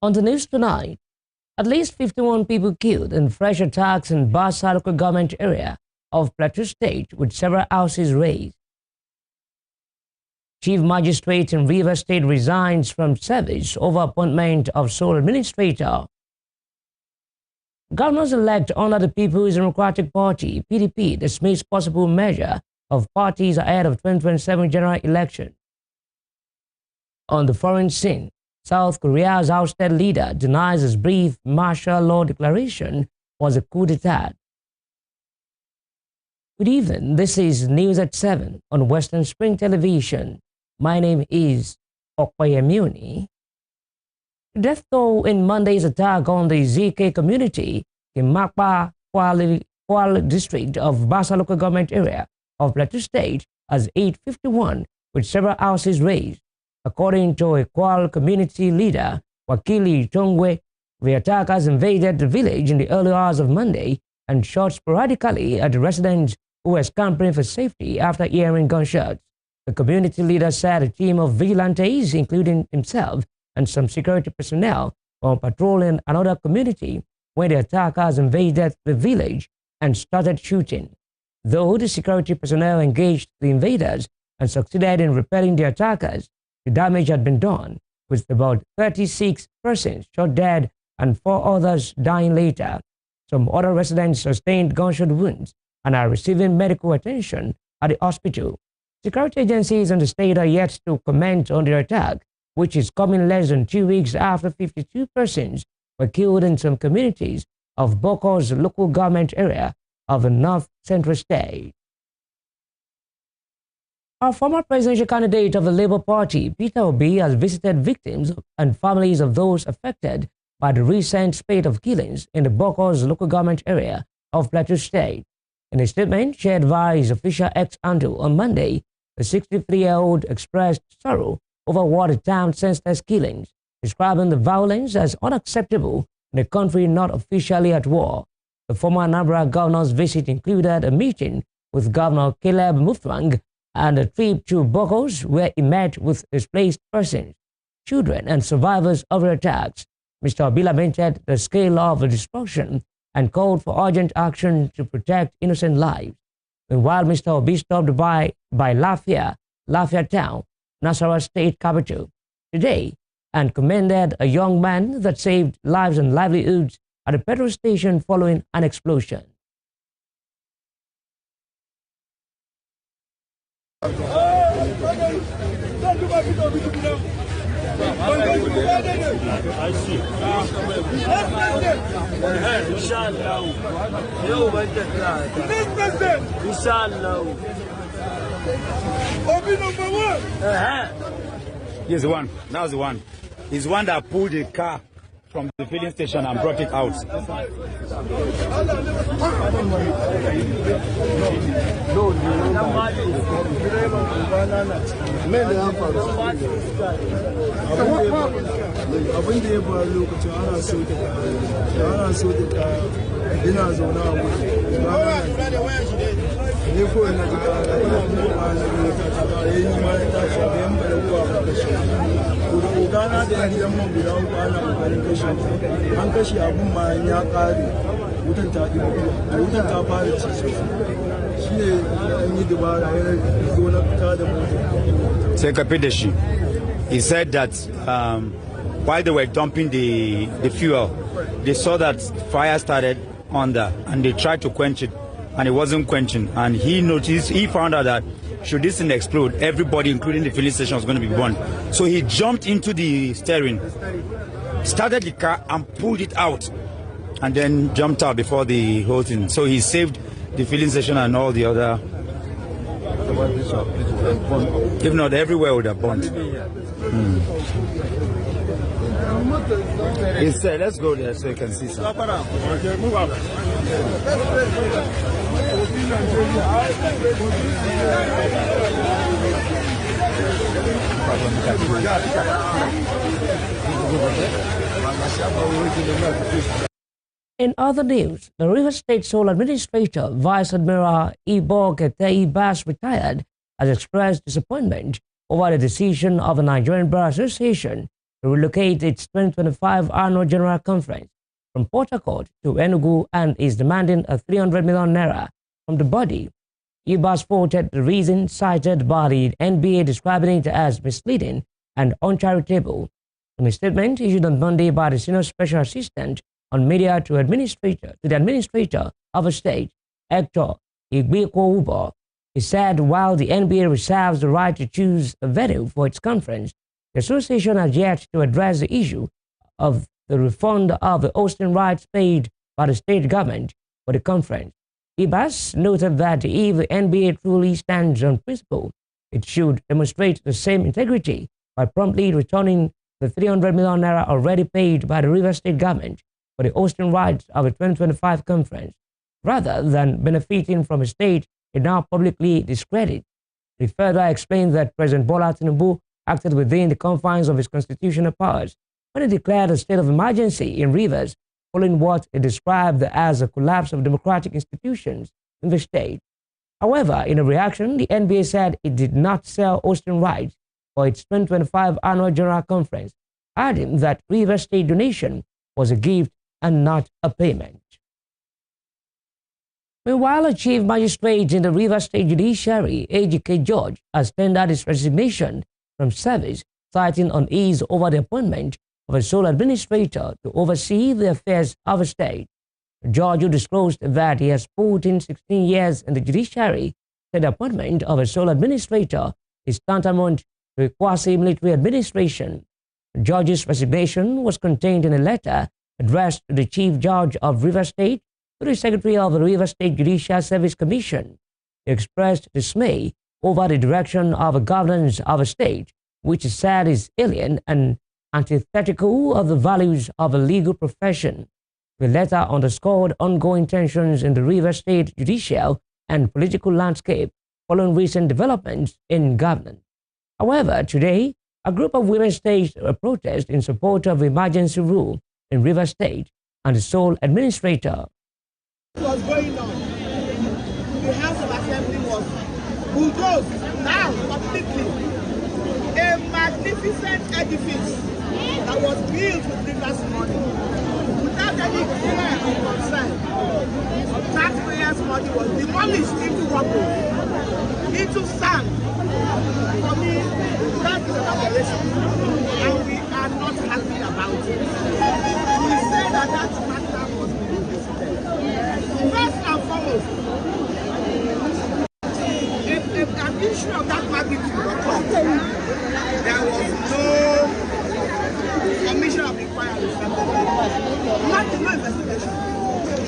On the news tonight, at least 51 people killed in fresh attacks in Basa local government area of Plateau State with several houses razed. Chief Magistrate in Rivers State resigns from service over appointment of sole administrator. Governors-elect under the People's Democratic Party, PDP, dismissed possible measure of parties ahead of 2027 general election. On the foreign scene, South Korea's ousted leader denies his brief martial law declaration was a coup d'etat. Good evening, this is News at 7 on Western Spring Television. My name is Okoyemuni. The death toll in Monday's attack on the ZK community in Makpa Kwal district of Basa local government area of Plateau State as 851 with several houses razed. According to a Kwal community leader, Wakili Tongwe, the attackers invaded the village in the early hours of Monday and shot sporadically at the residents who were scampering for safety after hearing gunshots. The community leader said a team of vigilantes, including himself and some security personnel, were patrolling another community when the attackers invaded the village and started shooting. Though the security personnel engaged the invaders and succeeded in repelling the attackers, the damage had been done, with about 36 persons shot dead and 4 others dying later. Some other residents sustained gunshot wounds and are receiving medical attention at the hospital. Security agencies in the state are yet to comment on the attack, which is coming less than 2 weeks after 52 persons were killed in some communities of Boko's local government area of the North Central State. Our former presidential candidate of the Labour Party, Peter Obi, has visited victims and families of those affected by the recent spate of killings in the Boko's local government area of Plateau State. In a statement shared via his official X handle on Monday, the 63-year-old expressed sorrow over what the town senseless killings, describing the violence as unacceptable in a country not officially at war. The former Anambra governor's visit included a meeting with Governor Caleb Mutfwang and a trip to Bokos, where he met with displaced persons, children, and survivors of the attacks. Mr. Obi lamented the scale of the destruction and called for urgent action to protect innocent lives. Meanwhile, Mr. Obi stopped by Lafia town, Nasarawa state capital, today and commended a young man that saved lives and livelihoods at a petrol station following an explosion. I see. He's the one. That was the one. He's the one that pulled the car from the filling station and brought it out. He said that while they were dumping the fuel, they saw that fire started on there and they tried to quench it and it wasn't quenching, and he found out that should this thing explode, everybody including the filling station was going to be burned. So he jumped into the steering, started the car and pulled it out, and then jumped out before the whole thing. So he saved the filling station and all the other. If not, everywhere would have burned. He said, let's go there so you can see something. In other news, the Rivers State Sole Administrator, Vice Admiral Ibo Ketei Bass, retired, has expressed disappointment over the decision of the Nigerian Bar Association to relocate its 2025 annual General Conference from Port Harcourt to Enugu and is demanding a 300 million naira from the body. Ibas quoted the reason cited by the NBA, describing it as misleading and uncharitable. In a statement issued on Monday by the Senior Special Assistant on Media to the Administrator of a State, Hector Igbekwoubo, he said while the NBA reserves the right to choose a venue for its conference, the association has yet to address the issue of the refund of the hosting rights paid by the state government for the conference. Ibas noted that if the NBA truly stands on principle, it should demonstrate the same integrity by promptly returning the 300 million naira already paid by the Rivers State government for the hosting rights of the 2025 conference, rather than benefiting from a state it now publicly discredits. He further explained that President Bola Tinubu acted within the confines of his constitutional powers when he declared a state of emergency in Rivers, following what he described as a collapse of democratic institutions in the state. However, in a reaction, the NBA said it did not sell hosting rights for its 2025 annual General Conference, adding that Rivers State donation was a gift and not a payment. Meanwhile, a chief magistrate in the Rivers State Judiciary, A.G.K. George, has tendered his resignation from service, citing unease over the appointment of a sole administrator to oversee the affairs of the state. George, who disclosed that he has put in 16 years in the judiciary, said the appointment of a sole administrator is tantamount to a quasi-military administration. George's resignation was contained in a letter addressed to the Chief Judge of Rivers State to the Secretary of the Rivers State Judicial Service Commission. He expressed dismay over the direction of the governance of a state, which he said is alien and antithetical of the values of the legal profession. The letter underscored ongoing tensions in the Rivers State judicial and political landscape following recent developments in governance. However, today, a group of women staged a protest in support of the emergency rule in Rivers State and the sole administrator. What was going on? The House of Assembly was bulldozed down completely. A magnificent edifice that was built with Rivers money, without any care or concern. Taxpayers' money was demolished into rubble, into sand. For me, that is an aberration, and we are not happy about it. We say that that matter was revisited. First and foremost, if an issue of that magnitude occurred, there was no commission of inquiry started. Not no investigation.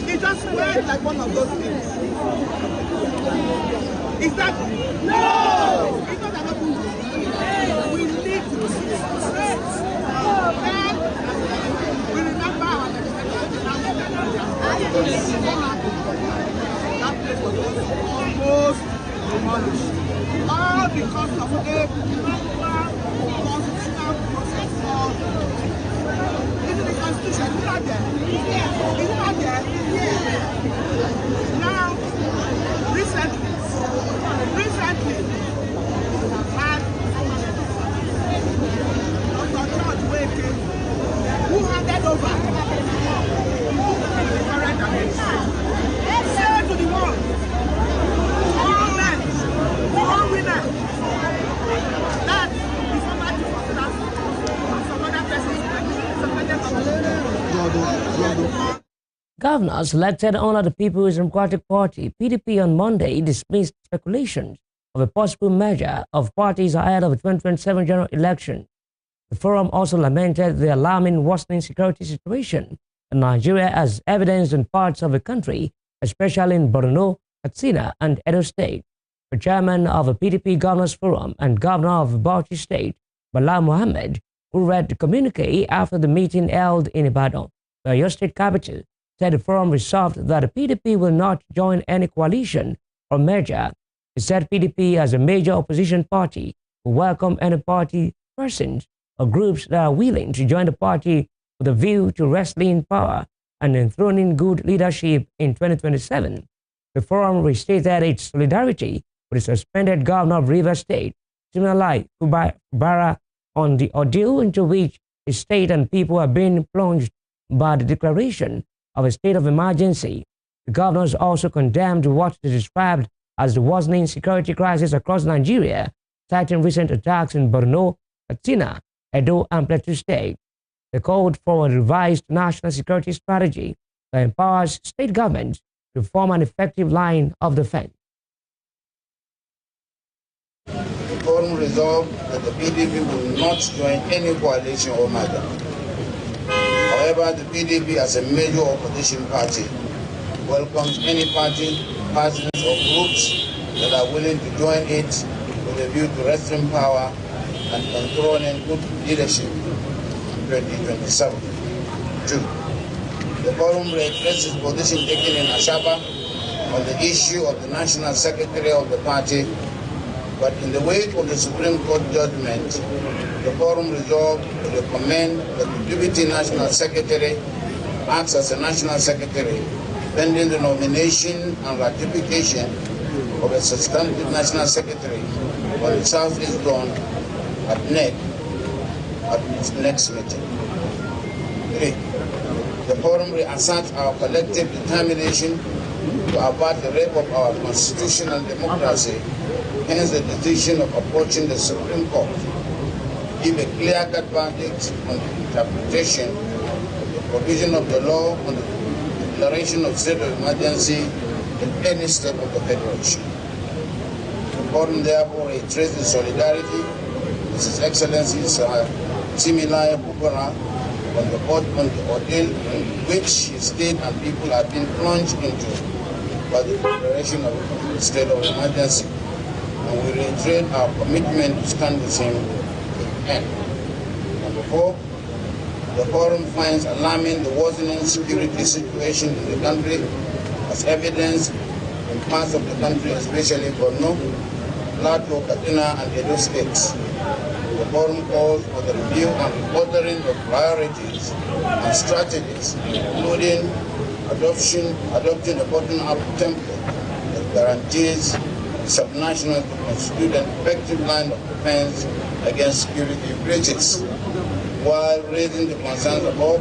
It just went like one of those things. Is that no? It's not about we need to see it. Then we remember our legislation. That place was almost demolished. All because of a proper constitutional process. This is the Constitution. Is it not there? Is it not there? Now, recently, we have had Dr. George Wake, who handed over the current administration. Say to the world, all men, all women, that the former chief of staff and some other persons Governors elected under the People's Democratic Party, PDP, on Monday dismissed speculations of a possible merger of parties ahead of the 2027 general election. The forum also lamented the alarming worsening security situation in Nigeria as evidenced in parts of the country, especially in Borno, Katsina, and Edo State. The chairman of the PDP Governors Forum and governor of Bauchi State, Bala Mohammed, who read the communique after the meeting held in Ibadan, the Oyo State capital, said the forum resolved that the PDP will not join any coalition or merger. He said PDP, as a major opposition party, will welcome any party, persons, or groups that are willing to join the party with a view to wresting power and enthroning good leadership in 2027. The forum restated its solidarity with the suspended governor of Rivers State, Siminalayi Fubara, on the ordeal into which the state and people have been plunged by the declaration of a state of emergency. The governors also condemned what they described as the worsening security crisis across Nigeria, citing recent attacks in Borno, Katsina, Edo, and Plateau State. They called for a revised national security strategy that empowers state governments to form an effective line of defense. The forum resolved that the PDP will not join any coalition or merger. However, the PDP, as a major opposition party, welcomes any party, persons, or groups that are willing to join it with a view to wresting power and controlling good leadership in 2027. 2. The forum reiterates its position taken in Ashaba on the issue of the national secretary of the party, but in the wake of the Supreme Court judgment, the forum resolved to recommend that the Deputy National Secretary acts as a national secretary pending the nomination and ratification of a substantive national secretary on the Southeast Zone at NEC at its next meeting. 3. The forum reasserts our collective determination to avert the rape of our constitutional democracy, hence the decision of approaching the Supreme Court, give a clear-cut verdict on the interpretation of the provision of the law on the declaration of state of emergency in any state of the Federation. The forum therefore reiterates the solidarity with His Excellency Similaya Bukara on the ordeal in which his state and people have been plunged into by the declaration of the state of emergency, and we reiterate our commitment to stand with him to the end. Number 4, the forum finds alarming the worsening security situation in the country as evidenced in parts of the country, especially Borno, Plateau, Katsina, and Edo states. The forum calls for the review and reordering of priorities and strategies, including adopting a bottom-up template that guarantees subnationals to constitute an effective line of defense against security breaches. While raising the concerns above,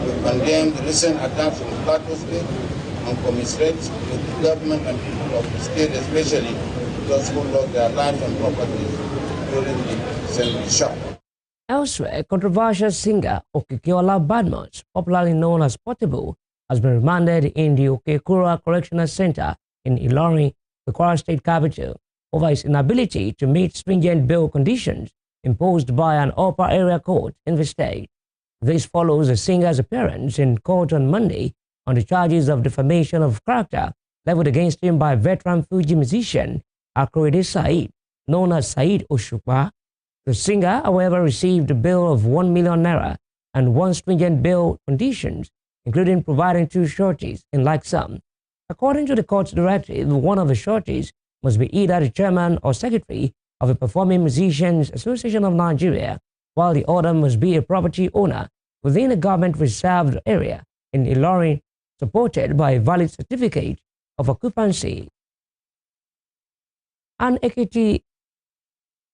we condemn the recent attacks on Plateau State and commiserate with the government and people of the state, especially those who lost their lives and properties during the assembly shock. Elsewhere, controversial singer Okikiola Badmus, popularly known as Portable, has been remanded in the Okekura Correctional Center in Ilorin, the Kwara State capital, over his inability to meet stringent bail conditions imposed by an upper area court in the state. This follows the singer's appearance in court on Monday on the charges of defamation of character leveled against him by veteran Fuji musician Akorede Said, known as Said Oshukwa. The singer, however, received a bail of 1 million naira and one stringent bail conditions, including providing 2 sureties in like sum. According to the court's directive, one of the sureties must be either the chairman or secretary of the Performing Musicians Association of Nigeria, while the other must be a property owner within a government-reserved area in Ilorin, supported by a valid certificate of occupancy. An Ekiti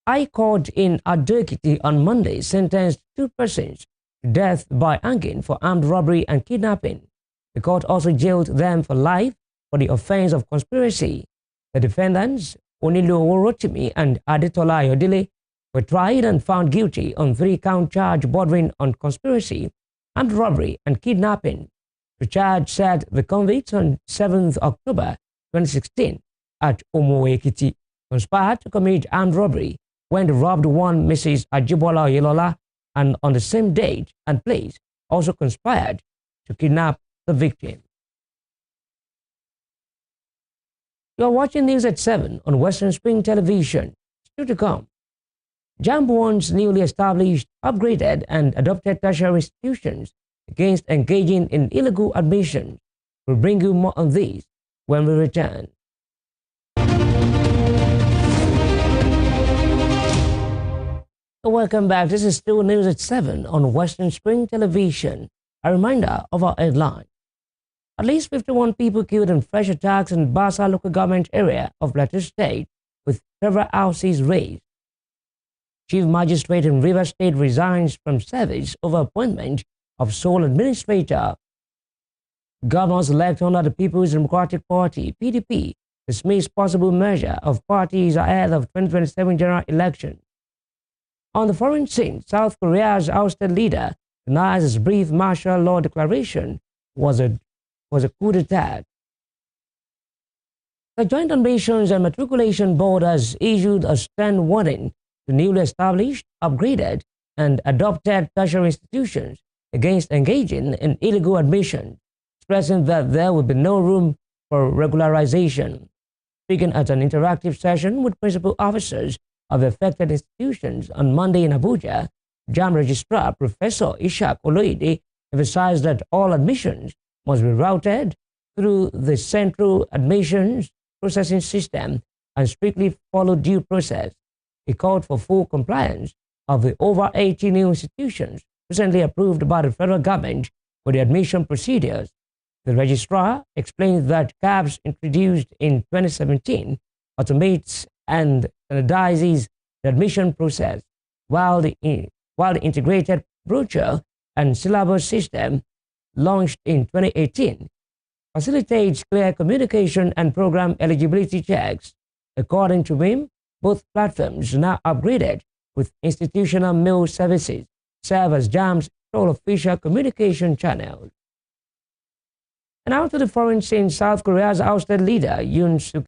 High Court in Ado-Ekiti on Monday sentenced 2 persons to death by hanging for armed robbery and kidnapping. The court also jailed them for life for the offense of conspiracy. The defendants, Onilowo Rotimi and Adetola Ayodele, were tried and found guilty on 3-count charge bordering on conspiracy, armed robbery, and kidnapping. The charge said the convicts on 7th October 2016 at Omo-Ekiti conspired to commit armed robbery when they robbed one Mrs. Ajibola Oyelola, and on the same date and place also conspired to kidnap the victim. You are watching News at 7 on Western Spring Television. Still to come, JAMB warns newly established, upgraded, and adopted tertiary institutions against engaging in illegal admissions. We'll bring you more on this when we return. Welcome back. This is still News at 7 on Western Spring Television. A reminder of our headline. At least 51 people killed in fresh attacks in Basa local government area of Plateau State, with several houses razed. Chief Magistrate in Rivers State resigns from service over appointment of sole administrator. Governors-elect under the People's Democratic Party, PDP, dismissed possible merger of parties ahead of 2027 general election. On the foreign scene, South Korea's ousted leader denies his brief martial law declaration was a coup d'etat. The Joint Admissions and Matriculation Board has issued a stern warning to newly established, upgraded, and adopted tertiary institutions against engaging in illegal admission, stressing that there will be no room for regularization. Speaking at an interactive session with principal officers of affected institutions on Monday in Abuja, JAM Registrar Professor Ishak Oloide emphasized that all admissions must be routed through the Central Admissions Processing System and strictly follow due process. He called for full compliance of the over 80 new institutions recently approved by the federal government for the admission procedures. The registrar explained that CABS introduced in 2017 automates and standardizes the admission process, while the integrated brochure and syllabus system launched in 2018 facilitates clear communication and program eligibility checks. According to him, both platforms, now upgraded with institutional mail services, serve as JAM's sole official communication channel. And out to the foreign scene, South Korea's ousted leader, Yoon Suk